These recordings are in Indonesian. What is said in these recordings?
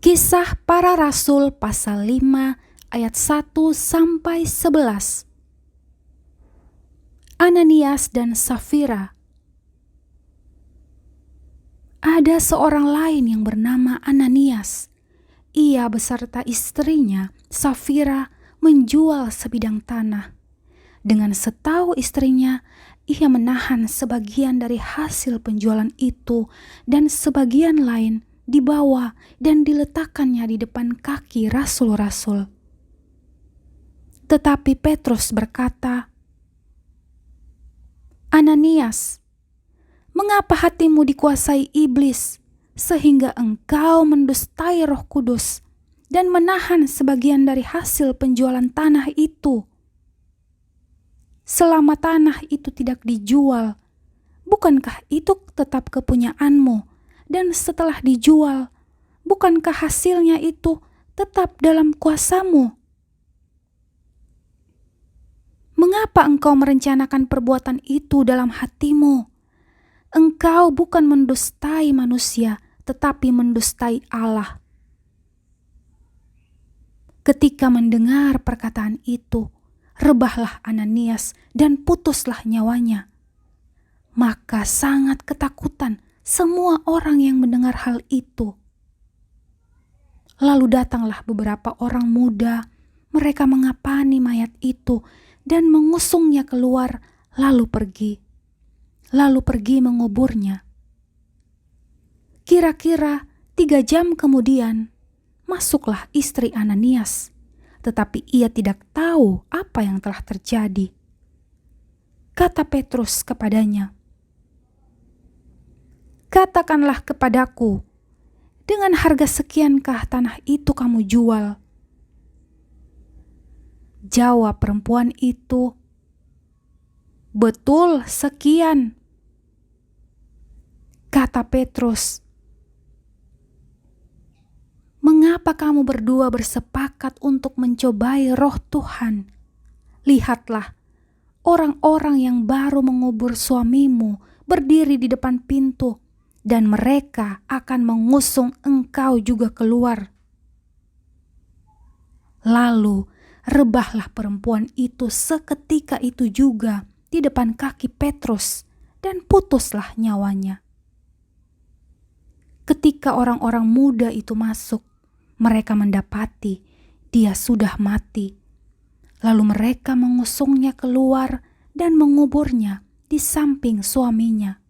Kisah Para Rasul pasal 5 ayat 1-11. Ananias dan Safira. Ada seorang lain yang bernama Ananias. Ia beserta istrinya Safira menjual sebidang tanah. Dengan setahu istrinya, ia menahan sebagian dari hasil penjualan itu dan sebagian lain dibawa dan diletakkannya di depan kaki rasul-rasul. Tetapi Petrus berkata, "Ananias, mengapa hatimu dikuasai iblis sehingga engkau mendustai Roh Kudus dan menahan sebagian dari hasil penjualan tanah itu? Selama tanah itu tidak dijual, bukankah itu tetap kepunyaanmu? Dan setelah dijual, bukankah hasilnya itu tetap dalam kuasamu? Mengapa engkau merencanakan perbuatan itu dalam hatimu? Engkau bukan mendustai manusia, tetapi mendustai Allah." Ketika mendengar perkataan itu, rebahlah Ananias dan putuslah nyawanya. Maka sangat ketakutan semua orang yang mendengar hal itu. Lalu datanglah beberapa orang muda, mereka mengapani mayat itu dan mengusungnya keluar, lalu pergi menguburnya. Kira-kira 3 jam kemudian, masuklah istri Ananias, tetapi ia tidak tahu apa yang telah terjadi. Kata Petrus kepadanya, "Katakanlah kepadaku, dengan harga sekiankah tanah itu kamu jual?" Jawab perempuan itu, "Betul, sekian." Kata Petrus, "Mengapa kamu berdua bersepakat untuk mencobai Roh Tuhan? Lihatlah, orang-orang yang baru mengubur suamimu berdiri di depan pintu, dan mereka akan mengusung engkau juga keluar." Lalu rebahlah perempuan itu seketika itu juga di depan kaki Petrus dan putuslah nyawanya. Ketika orang-orang muda itu masuk, mereka mendapati dia sudah mati. Lalu mereka mengusungnya keluar dan menguburnya di samping suaminya.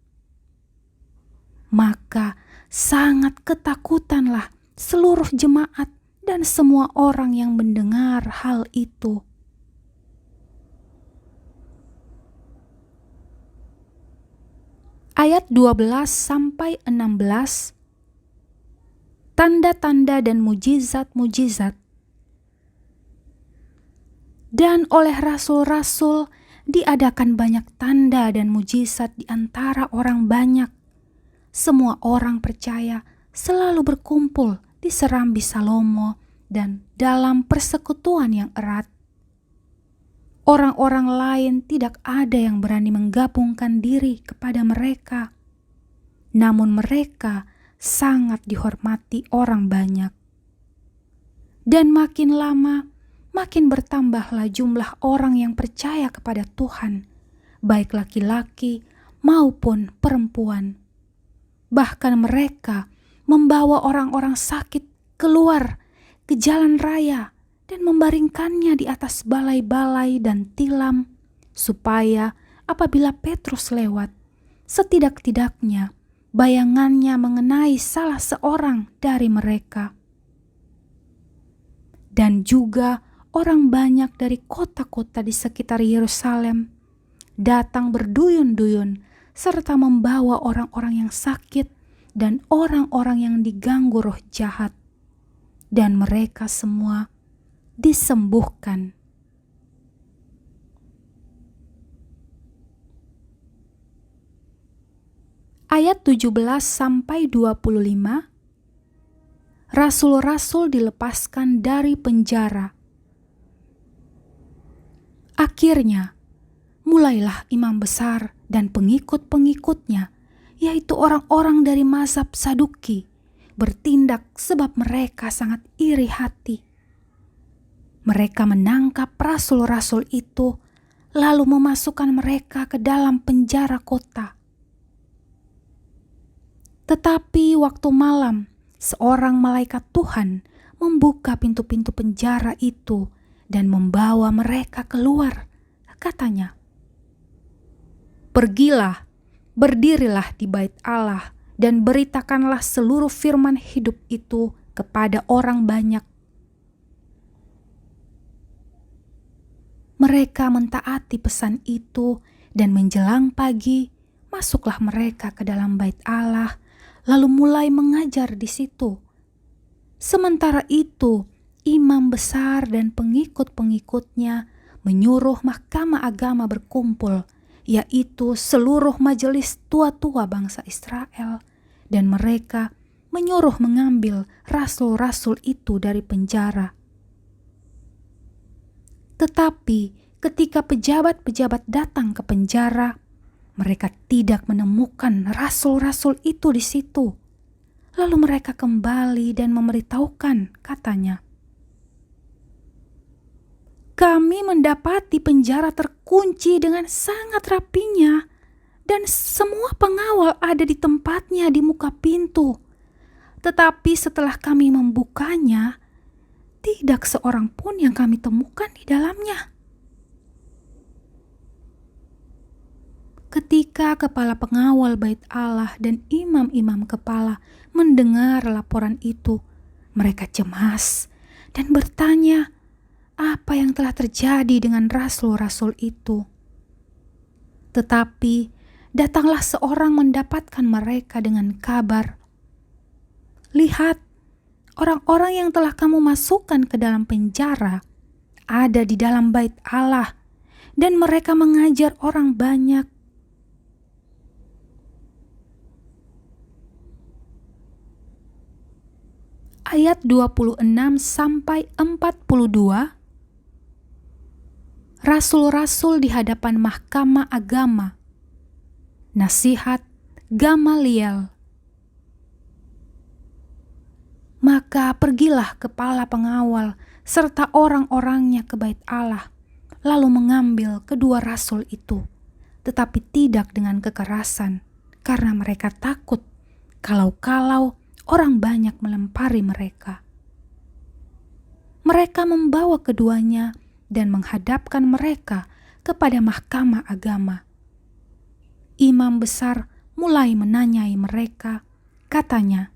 Maka sangat ketakutanlah seluruh jemaat dan semua orang yang mendengar hal itu. Ayat 12-16. Tanda-tanda dan mujizat-mujizat. Dan oleh rasul-rasul diadakan banyak tanda dan mujizat di antara orang banyak. Semua orang percaya selalu berkumpul di serambi Salomo dan dalam persekutuan yang erat. Orang-orang lain tidak ada yang berani menggabungkan diri kepada mereka. Namun mereka sangat dihormati orang banyak. Dan makin lama, makin bertambahlah jumlah orang yang percaya kepada Tuhan, baik laki-laki maupun perempuan. Bahkan mereka membawa orang-orang sakit keluar ke jalan raya dan membaringkannya di atas balai-balai dan tilam, supaya apabila Petrus lewat, setidak-tidaknya bayangannya mengenai salah seorang dari mereka. Dan juga orang banyak dari kota-kota di sekitar Yerusalem datang berduyun-duyun serta membawa orang-orang yang sakit dan orang-orang yang diganggu roh jahat, dan mereka semua disembuhkan. Ayat 17-25. Rasul-rasul dilepaskan dari penjara. Akhirnya, mulailah imam besar dan pengikut-pengikutnya, yaitu orang-orang dari mazhab Saduki, bertindak sebab mereka sangat iri hati. Mereka menangkap rasul-rasul itu, lalu memasukkan mereka ke dalam penjara kota. Tetapi waktu malam, seorang malaikat Tuhan membuka pintu-pintu penjara itu dan membawa mereka keluar. Katanya, "Pergilah, berdirilah di bait Allah dan beritakanlah seluruh firman hidup itu kepada orang banyak." Mereka mentaati pesan itu dan menjelang pagi masuklah mereka ke dalam bait Allah lalu mulai mengajar di situ. Sementara itu, imam besar dan pengikut-pengikutnya menyuruh mahkamah agama berkumpul, yaitu seluruh majelis tua-tua bangsa Israel, dan mereka menyuruh mengambil rasul-rasul itu dari penjara. Tetapi ketika pejabat-pejabat datang ke penjara, mereka tidak menemukan rasul-rasul itu di situ. Lalu mereka kembali dan memberitahukan, katanya, "Kami mendapati penjara terkunci dengan sangat rapinya, dan semua pengawal ada di tempatnya di muka pintu. Tetapi setelah kami membukanya, tidak seorang pun yang kami temukan di dalamnya." Ketika kepala pengawal bait Allah dan imam-imam kepala mendengar laporan itu, mereka cemas dan bertanya apa yang telah terjadi dengan rasul-rasul itu. Tetapi datanglah seorang mendapatkan mereka dengan kabar, "Lihat, orang-orang yang telah kamu masukkan ke dalam penjara ada di dalam bait Allah, dan mereka mengajar orang banyak." Ayat 26-42, rasul-rasul di hadapan mahkamah agama. Nasihat Gamaliel. Maka pergilah kepala pengawal serta orang-orangnya ke bait Allah, lalu mengambil kedua rasul itu, tetapi tidak dengan kekerasan, karena mereka takut kalau-kalau orang banyak melempari mereka. Mereka membawa keduanya dan menghadapkan mereka kepada mahkamah agama. Imam besar mulai menanyai mereka, katanya,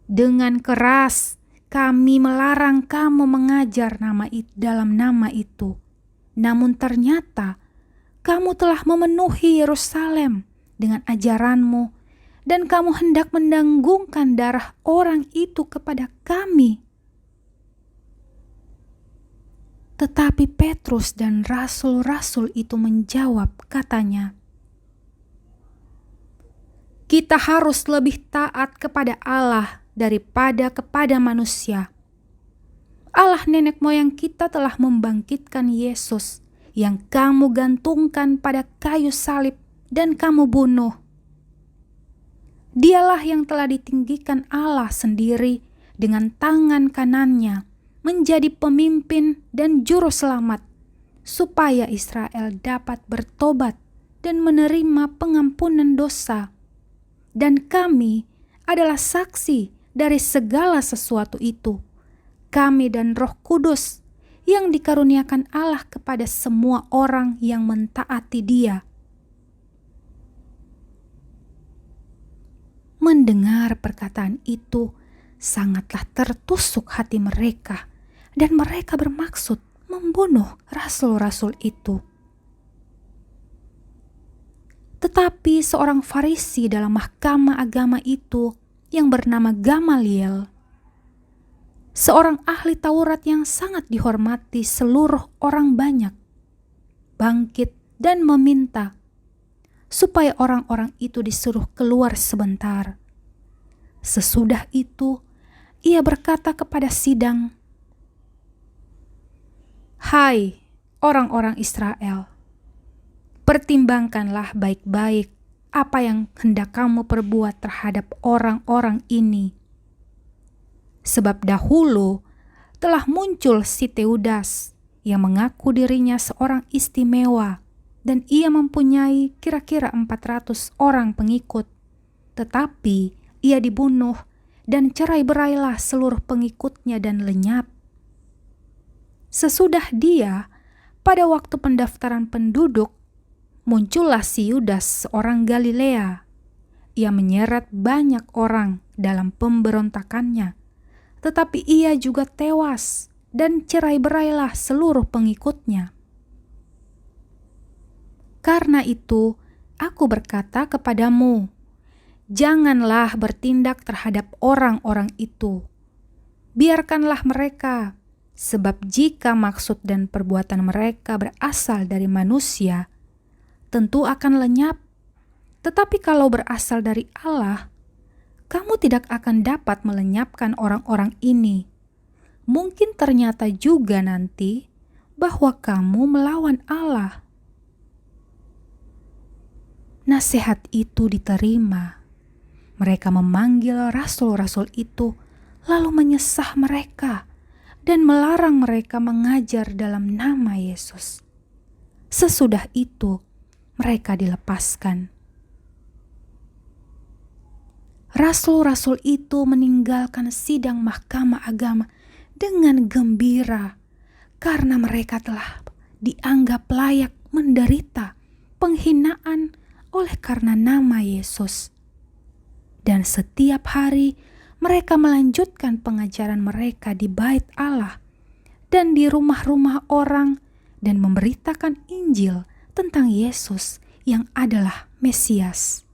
"Dengan keras kami melarang kamu mengajar dalam nama itu. Namun ternyata kamu telah memenuhi Yerusalem dengan ajaranmu, dan kamu hendak mendanggungkan darah orang itu kepada kami." Tetapi Petrus dan rasul-rasul itu menjawab, katanya, "Kita harus lebih taat kepada Allah daripada kepada manusia. Allah nenek moyang kita telah membangkitkan Yesus yang kamu gantungkan pada kayu salib dan kamu bunuh. Dialah yang telah ditinggikan Allah sendiri dengan tangan kanannya menjadi pemimpin dan juru selamat, supaya Israel dapat bertobat dan menerima pengampunan dosa. Dan kami adalah saksi dari segala sesuatu itu, kami dan Roh Kudus yang dikaruniakan Allah kepada semua orang yang mentaati Dia." Mendengar perkataan itu, sangatlah tertusuk hati mereka, dan mereka bermaksud membunuh rasul-rasul itu. Tetapi seorang Farisi dalam mahkamah agama itu yang bernama Gamaliel, seorang ahli Taurat yang sangat dihormati seluruh orang banyak, bangkit dan meminta supaya orang-orang itu disuruh keluar sebentar. Sesudah itu, ia berkata kepada sidang, "Hai orang-orang Israel, pertimbangkanlah baik-baik apa yang hendak kamu perbuat terhadap orang-orang ini. Sebab dahulu telah muncul si Teudas yang mengaku dirinya seorang istimewa, dan ia mempunyai kira-kira 400 orang pengikut. Tetapi ia dibunuh dan cerai-berailah seluruh pengikutnya dan lenyap. Sesudah dia, pada waktu pendaftaran penduduk, muncullah si Yudas seorang Galilea. Ia menyeret banyak orang dalam pemberontakannya, tetapi ia juga tewas dan cerai-berailah seluruh pengikutnya. Karena itu, aku berkata kepadamu, janganlah bertindak terhadap orang-orang itu. Biarkanlah mereka, sebab jika maksud dan perbuatan mereka berasal dari manusia, tentu akan lenyap. Tetapi kalau berasal dari Allah, kamu tidak akan dapat melenyapkan orang-orang ini. Mungkin ternyata juga nanti bahwa kamu melawan Allah. Nasihat itu diterima. Mereka memanggil rasul-rasul itu, lalu menyesah mereka dan melarang mereka mengajar dalam nama Yesus. Sesudah itu, mereka dilepaskan. Rasul-rasul itu meninggalkan sidang mahkamah agama dengan gembira karena mereka telah dianggap layak menderita penghinaan oleh karena nama Yesus. Dan setiap hari mereka melanjutkan pengajaran mereka di bait Allah dan di rumah-rumah orang dan memberitakan Injil tentang Yesus yang adalah Mesias.